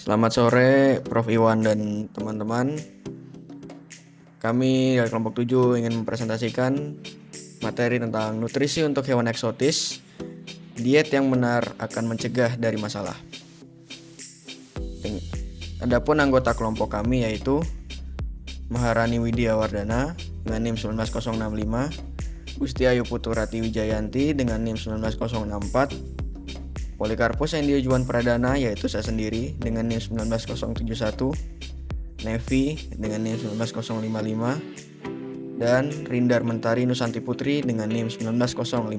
Selamat sore, Prof. Iwan dan teman-teman. Kami dari kelompok 7 ingin mempresentasikan materi tentang nutrisi untuk hewan eksotis. Diet yang benar akan mencegah dari masalah. Adapun anggota kelompok kami yaitu Maharani Widya Wardana dengan NIM 19065, Gusti Ayu Puturati Wijayanti dengan NIM 19064, Polikarpus Endio Juan Pradana yaitu saya sendiri dengan NIM 19071, Nevi dengan NIM 19055, dan Rindar Mentari Nusanti Putri dengan NIM 19056.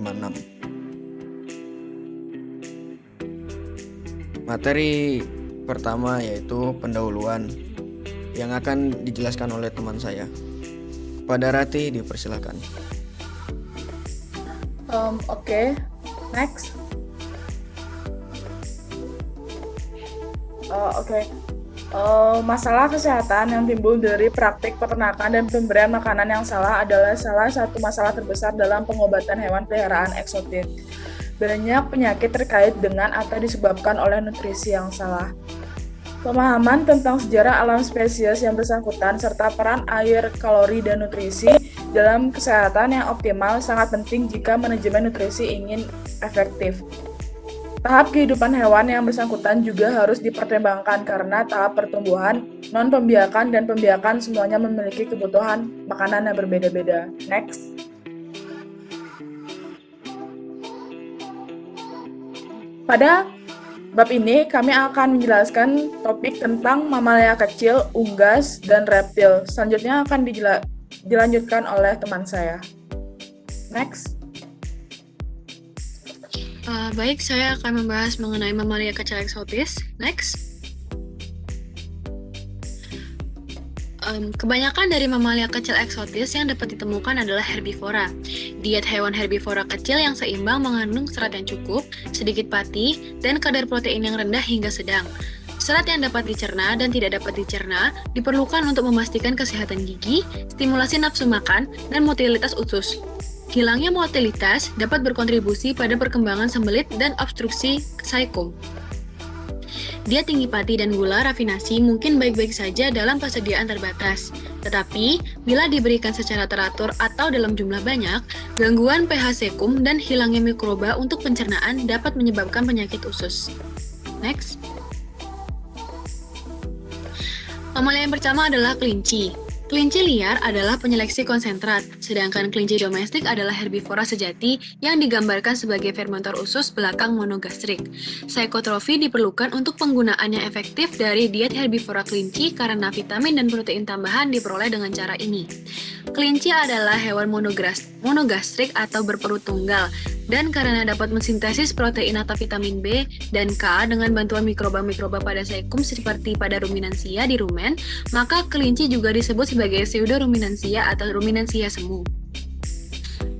Materi pertama yaitu pendahuluan yang akan dijelaskan oleh teman saya. Kepada Rati dipersilakan. Oke. Next. Masalah kesehatan yang timbul dari praktik peternakan dan pemberian makanan yang salah adalah salah satu masalah terbesar dalam pengobatan hewan peliharaan eksotik. Banyak penyakit terkait dengan atau disebabkan oleh nutrisi yang salah. Pemahaman tentang sejarah alam spesies yang bersangkutan serta peran air, kalori, dan nutrisi dalam kesehatan yang optimal sangat penting jika manajemen nutrisi ingin efektif. Tahap kehidupan hewan yang bersangkutan juga harus dipertimbangkan karena tahap pertumbuhan, non-pembiakan, dan pembiakan semuanya memiliki kebutuhan makanan yang berbeda-beda. Next. Pada bab ini, kami akan menjelaskan topik tentang mamalia kecil, unggas, dan reptil. Selanjutnya akan dilanjutkan oleh teman saya. Next. Baik, saya akan membahas mengenai mamalia kecil eksotis. Next. Kebanyakan dari mamalia kecil eksotis yang dapat ditemukan adalah herbivora. Diet hewan herbivora kecil yang seimbang mengandung serat yang cukup, sedikit pati, dan kadar protein yang rendah hingga sedang. Serat yang dapat dicerna dan tidak dapat dicerna diperlukan untuk memastikan kesehatan gigi, stimulasi nafsu makan, dan motilitas usus. Hilangnya motilitas dapat berkontribusi pada perkembangan sembelit dan obstruksi saikum. Diet tinggi pati dan gula rafinasi mungkin baik-baik saja dalam persediaan terbatas. Tetapi, bila diberikan secara teratur atau dalam jumlah banyak, gangguan pH saikum dan hilangnya mikroba untuk pencernaan dapat menyebabkan penyakit usus. Next. Mamalia yang pertama adalah kelinci. Kelinci liar adalah penyeleksi konsentrat, sedangkan kelinci domestik adalah herbivora sejati yang digambarkan sebagai fermenter usus belakang monogastrik. Psikotrofi diperlukan untuk penggunaan yang efektif dari diet herbivora kelinci karena vitamin dan protein tambahan diperoleh dengan cara ini. Kelinci adalah hewan monogastrik atau berperut tunggal, dan karena dapat mensintesis protein atau vitamin B dan K dengan bantuan mikroba-mikroba pada saikum seperti pada ruminansia di rumen, maka kelinci juga disebut sebagai pseudoruminansia atau ruminansia semu.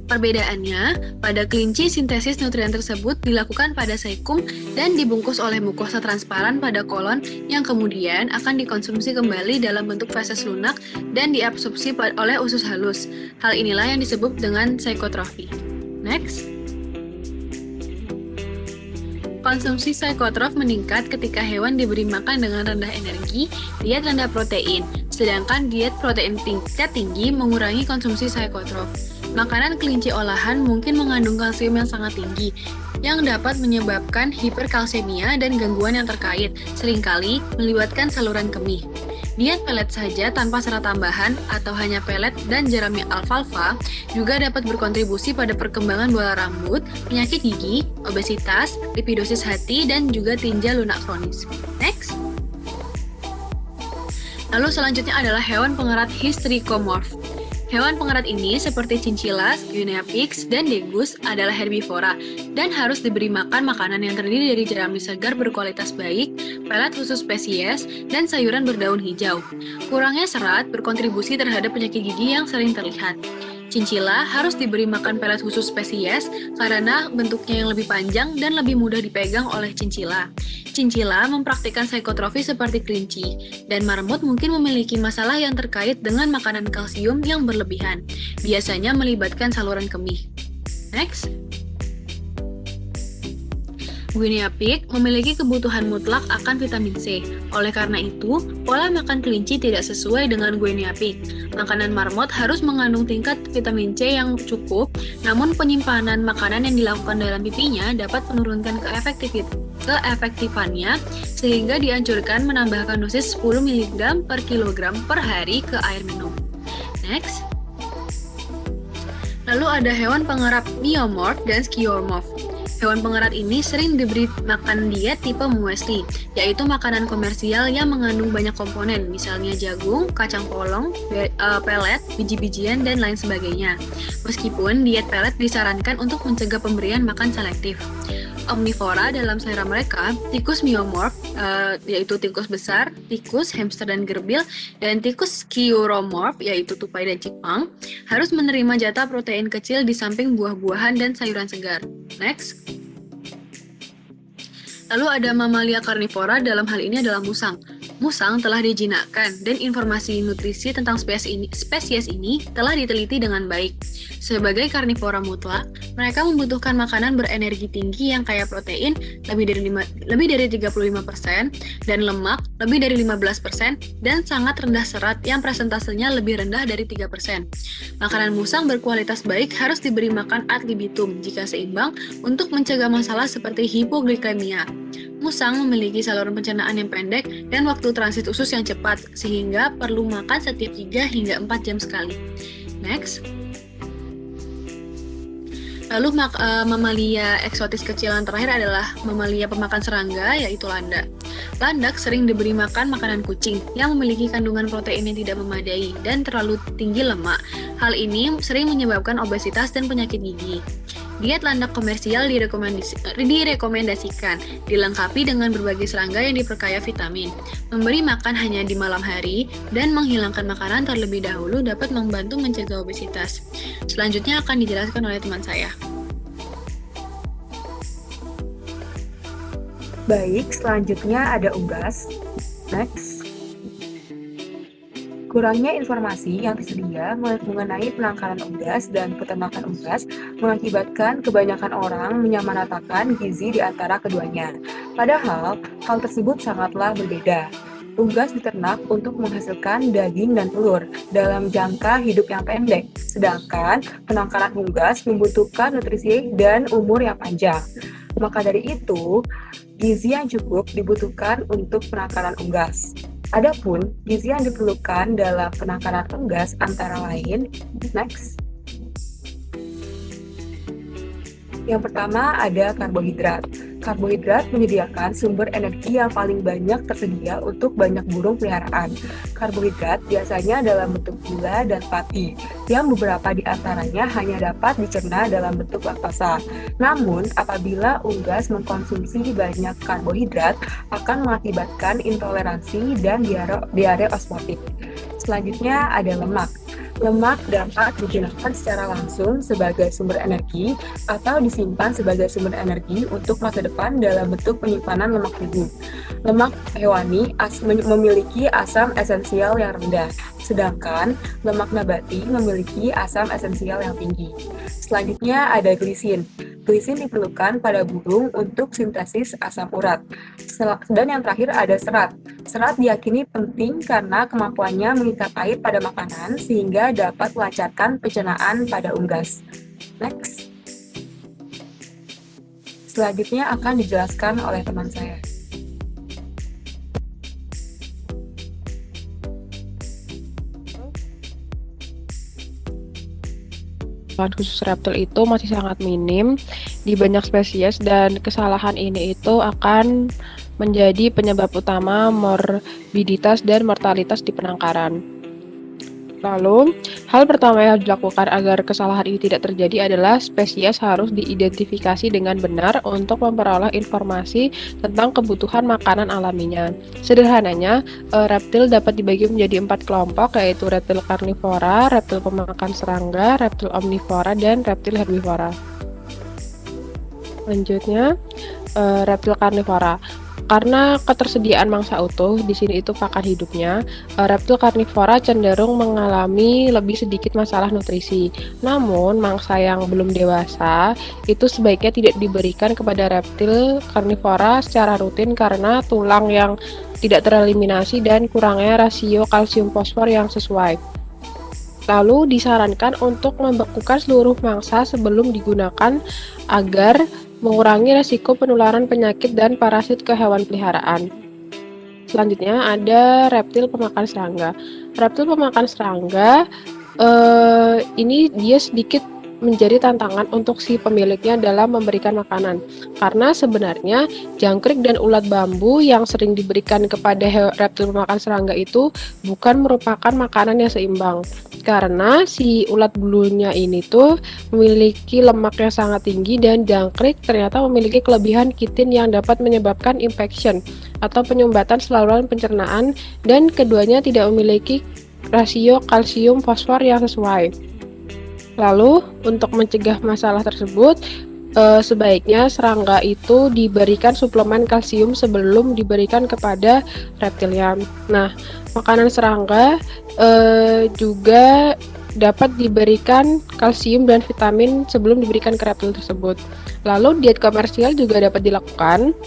Perbedaannya, pada kelinci sintesis nutrien tersebut dilakukan pada saikum dan dibungkus oleh mukosa transparan pada kolon yang kemudian akan dikonsumsi kembali dalam bentuk feses lunak dan diabsorpsi oleh usus halus. Hal inilah yang disebut dengan psikotrofi. Next. Konsumsi psikotrof meningkat ketika hewan diberi makan dengan rendah energi, diet rendah protein, sedangkan diet protein tingkat tinggi mengurangi konsumsi psikotrof. Makanan kelinci olahan mungkin mengandung kalsium yang sangat tinggi, yang dapat menyebabkan hiperkalsemia dan gangguan yang terkait, seringkali melibatkan saluran kemih. Diet pelet saja tanpa serat tambahan atau hanya pelet dan jerami alfalfa juga dapat berkontribusi pada perkembangan bola rambut, penyakit gigi, obesitas, lipidosis hati, dan juga tinja lunak kronis. Next. Lalu selanjutnya adalah hewan pengerat hystricomorph. Hewan pengerat ini seperti chinchillas, guinea pigs, dan degus adalah herbivora dan harus diberi makan makanan yang terdiri dari jerami segar berkualitas baik, pelet khusus spesies, dan sayuran berdaun hijau. Kurangnya serat berkontribusi terhadap penyakit gigi yang sering terlihat. Chinchilla harus diberi makan pelet khusus spesies karena bentuknya yang lebih panjang dan lebih mudah dipegang oleh chinchilla. Chinchilla mempraktikkan psikotrofi seperti kelinci, dan marmut mungkin memiliki masalah yang terkait dengan makanan kalsium yang berlebihan, biasanya melibatkan saluran kemih. Next. Guinea pig memiliki kebutuhan mutlak akan vitamin C. Oleh karena itu, pola makan kelinci tidak sesuai dengan Guinea pig. Makanan marmot harus mengandung tingkat vitamin C yang cukup, namun penyimpanan makanan yang dilakukan dalam pipinya dapat menurunkan keefektifannya sehingga dianjurkan menambahkan dosis 10 mg per kilogram per hari ke air minum. Next. Lalu ada hewan pengerap miomorph dan skiomorph. Hewan pengerat ini sering diberi makan diet tipe muesli, yaitu makanan komersial yang mengandung banyak komponen, misalnya jagung, kacang polong, pelet, biji-bijian, dan lain sebagainya. Meskipun diet pelet disarankan untuk mencegah pemberian makan selektif. Omnivora dalam selera mereka, tikus miomorph, yaitu tikus besar, tikus, hamster, dan gerbil, dan tikus skiuromorph, yaitu tupai dan cipang, harus menerima jatah protein kecil di samping buah-buahan dan sayuran segar. Next. Lalu ada mamalia karnivora, dalam hal ini adalah musang. Musang telah dijinakkan dan informasi nutrisi tentang spesies ini telah diteliti dengan baik. Sebagai karnivora mutlak, mereka membutuhkan makanan berenergi tinggi yang kaya protein lebih dari 35% dan lemak lebih dari 15% dan sangat rendah serat yang presentasenya lebih rendah dari 3%. Makanan musang berkualitas baik harus diberi makan ad libitum jika seimbang untuk mencegah masalah seperti hipoglikemia. Musang memiliki saluran pencernaan yang pendek dan waktu transit usus yang cepat, sehingga perlu makan setiap 3 hingga 4 jam sekali. Next. Lalu mamalia eksotis kecil yang terakhir adalah mamalia pemakan serangga, yaitu landak. Landak sering diberi makan makanan kucing yang memiliki kandungan protein yang tidak memadai dan terlalu tinggi lemak. Hal ini sering menyebabkan obesitas dan penyakit gigi. Diet landak komersial direkomendasikan, dilengkapi dengan berbagai serangga yang diperkaya vitamin. Memberi makan hanya di malam hari dan menghilangkan makanan terlebih dahulu dapat membantu mencegah obesitas. Selanjutnya akan dijelaskan oleh teman saya. Baik, selanjutnya ada unggas. Next. Kurangnya informasi yang tersedia mengenai penangkaran unggas dan peternakan unggas mengakibatkan kebanyakan orang menyamaratakan gizi di antara keduanya. Padahal, hal tersebut sangatlah berbeda. Unggas diternak untuk menghasilkan daging dan telur dalam jangka hidup yang pendek, sedangkan penangkaran unggas membutuhkan nutrisi dan umur yang panjang. Maka dari itu, gizi yang cukup dibutuhkan untuk penangkaran unggas. Adapun gizi yang diperlukan dalam penangkaran unggas antara lain, next. Yang pertama ada karbohidrat. Karbohidrat menyediakan sumber energi yang paling banyak tersedia untuk banyak burung peliharaan. Karbohidrat biasanya dalam bentuk gula dan pati, yang beberapa di antaranya hanya dapat dicerna dalam bentuk laktosa. Namun, apabila unggas mengkonsumsi banyak karbohidrat, akan mengakibatkan intoleransi dan diare osmotik. Selanjutnya ada lemak. Lemak dapat digunakan secara langsung sebagai sumber energi atau disimpan sebagai sumber energi untuk masa depan dalam bentuk penyimpanan lemak tubuh. Lemak hewani memiliki asam esensial yang rendah, sedangkan lemak nabati memiliki asam esensial yang tinggi. Selanjutnya ada glisin. Glisin diperlukan pada burung untuk sintesis asam urat. Dan yang terakhir ada serat. Serat diyakini penting karena kemampuannya mengikat air pada makanan sehingga dapat melancarkan pencernaan pada unggas. Next. Selanjutnya akan dijelaskan oleh teman saya. Kesalahan khusus reptil itu masih sangat minim di banyak spesies dan kesalahan ini itu akan menjadi penyebab utama morbiditas dan mortalitas di penangkaran. Lalu, hal pertama yang harus dilakukan agar kesalahan ini tidak terjadi adalah spesies harus diidentifikasi dengan benar untuk memperoleh informasi tentang kebutuhan makanan alaminya. Sederhananya, reptil dapat dibagi menjadi 4 kelompok, yaitu reptil karnivora, reptil pemakan serangga, reptil omnivora, dan reptil herbivora. Selanjutnya, reptil karnivora. Karena ketersediaan mangsa utuh, di sini itu pakan hidupnya, reptil karnivora cenderung mengalami lebih sedikit masalah nutrisi. Namun, mangsa yang belum dewasa itu sebaiknya tidak diberikan kepada reptil karnivora secara rutin karena tulang yang tidak tereliminasi dan kurangnya rasio kalsium fosfor yang sesuai. Lalu disarankan untuk membekukan seluruh mangsa sebelum digunakan agar mengurangi resiko penularan penyakit dan parasit ke hewan peliharaan. Selanjutnya ada reptil pemakan serangga. Reptil pemakan serangga ini dia sedikit menjadi tantangan untuk si pemiliknya dalam memberikan makanan. Karena sebenarnya jangkrik dan ulat bambu yang sering diberikan kepada reptil pemakan serangga itu bukan merupakan makanan yang seimbang. Karena si ulat bulunya ini tuh memiliki lemak yang sangat tinggi dan jangkrik ternyata memiliki kelebihan kitin yang dapat menyebabkan infection atau penyumbatan saluran pencernaan dan keduanya tidak memiliki rasio kalsium fosfor yang sesuai. Lalu, untuk mencegah masalah tersebut, sebaiknya serangga itu diberikan suplemen kalsium sebelum diberikan kepada reptilnya. Nah, makanan serangga juga dapat diberikan kalsium dan vitamin sebelum diberikan ke reptil tersebut. Lalu, diet komersial juga dapat dilakukan,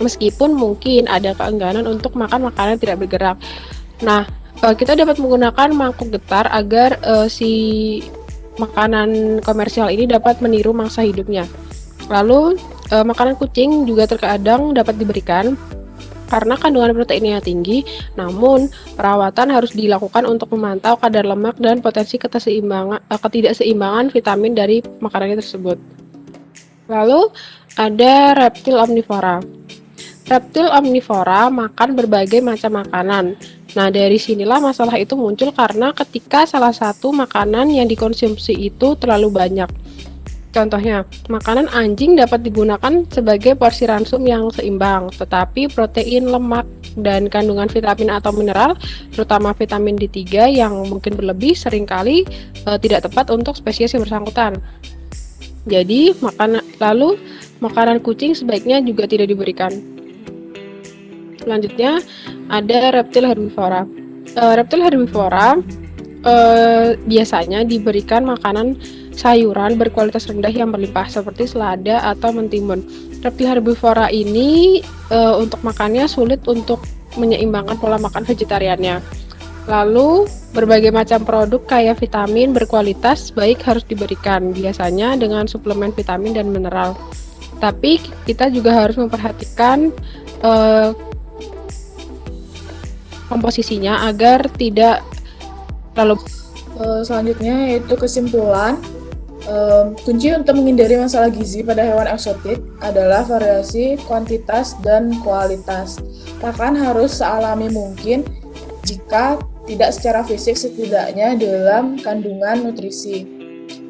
meskipun mungkin ada keengganan untuk makan makanan yang tidak bergerak. Nah, kita dapat menggunakan mangkuk getar agar si makanan komersial ini dapat meniru mangsa hidupnya. Lalu, makanan kucing juga terkadang dapat diberikan karena kandungan proteinnya tinggi, namun perawatan harus dilakukan untuk memantau kadar lemak dan potensi ketidakseimbangan vitamin dari makanan tersebut. Lalu, ada reptil omnivora. Reptil omnivora makan berbagai macam makanan. Nah, dari sinilah masalah itu muncul karena ketika salah satu makanan yang dikonsumsi itu terlalu banyak. Contohnya, makanan anjing dapat digunakan sebagai porsi ransum yang seimbang, tetapi protein, lemak, dan kandungan vitamin atau mineral, terutama vitamin D3 yang mungkin berlebih seringkali tidak tepat untuk spesies yang bersangkutan. Jadi, makanan kucing sebaiknya juga tidak diberikan. Selanjutnya ada reptil herbivora. Reptil herbivora biasanya diberikan makanan sayuran berkualitas rendah yang berlimpah seperti selada atau mentimun. Reptil herbivora ini untuk makannya sulit untuk menyeimbangkan pola makan vegetariannya. Lalu berbagai macam produk kaya vitamin berkualitas baik harus diberikan, biasanya dengan suplemen vitamin dan mineral. Tapi kita juga harus memperhatikan komposisinya agar tidak terlalu. Selanjutnya yaitu kesimpulan. Kunci untuk menghindari masalah gizi pada hewan eksotik adalah variasi kuantitas dan kualitas. Pakan harus sealami mungkin, jika tidak secara fisik setidaknya dalam kandungan nutrisi.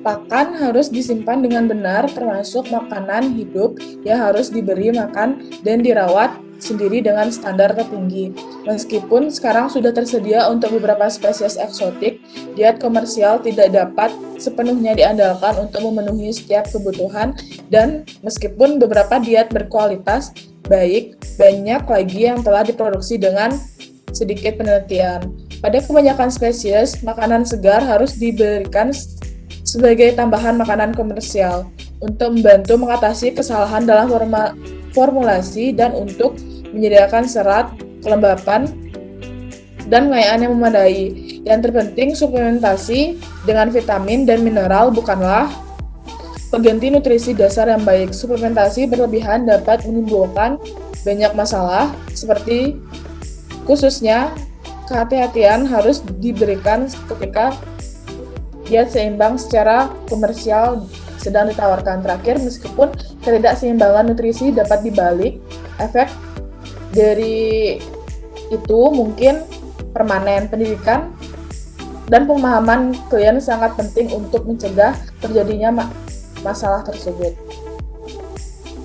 Pakan harus disimpan dengan benar, termasuk makanan hidup yang harus diberi makan dan dirawat sendiri dengan standar tertinggi. Meskipun sekarang sudah tersedia untuk beberapa spesies eksotik, diet komersial tidak dapat sepenuhnya diandalkan untuk memenuhi setiap kebutuhan, dan meskipun beberapa diet berkualitas baik, banyak lagi yang telah diproduksi dengan sedikit penelitian. Pada kebanyakan spesies, makanan segar harus diberikan sebagai tambahan makanan komersial untuk membantu mengatasi kesalahan dalam formulasi dan untuk menyediakan serat, kelembapan, dan pengayaan yang memadai. Yang terpenting, suplementasi dengan vitamin dan mineral bukanlah pengganti nutrisi dasar yang baik. Suplementasi berlebihan dapat menimbulkan banyak masalah, seperti khususnya kehati-hatian harus diberikan ketika diet seimbang secara komersial sedang ditawarkan. Terakhir, meskipun ketidakseimbangan nutrisi dapat dibalik, efek dari itu mungkin permanen. Pendidikan dan pemahaman klien sangat penting untuk mencegah terjadinya masalah tersebut.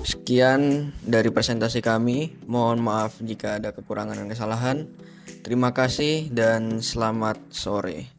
Sekian dari presentasi kami. Mohon maaf jika ada kekurangan dan kesalahan. Terima kasih dan selamat sore.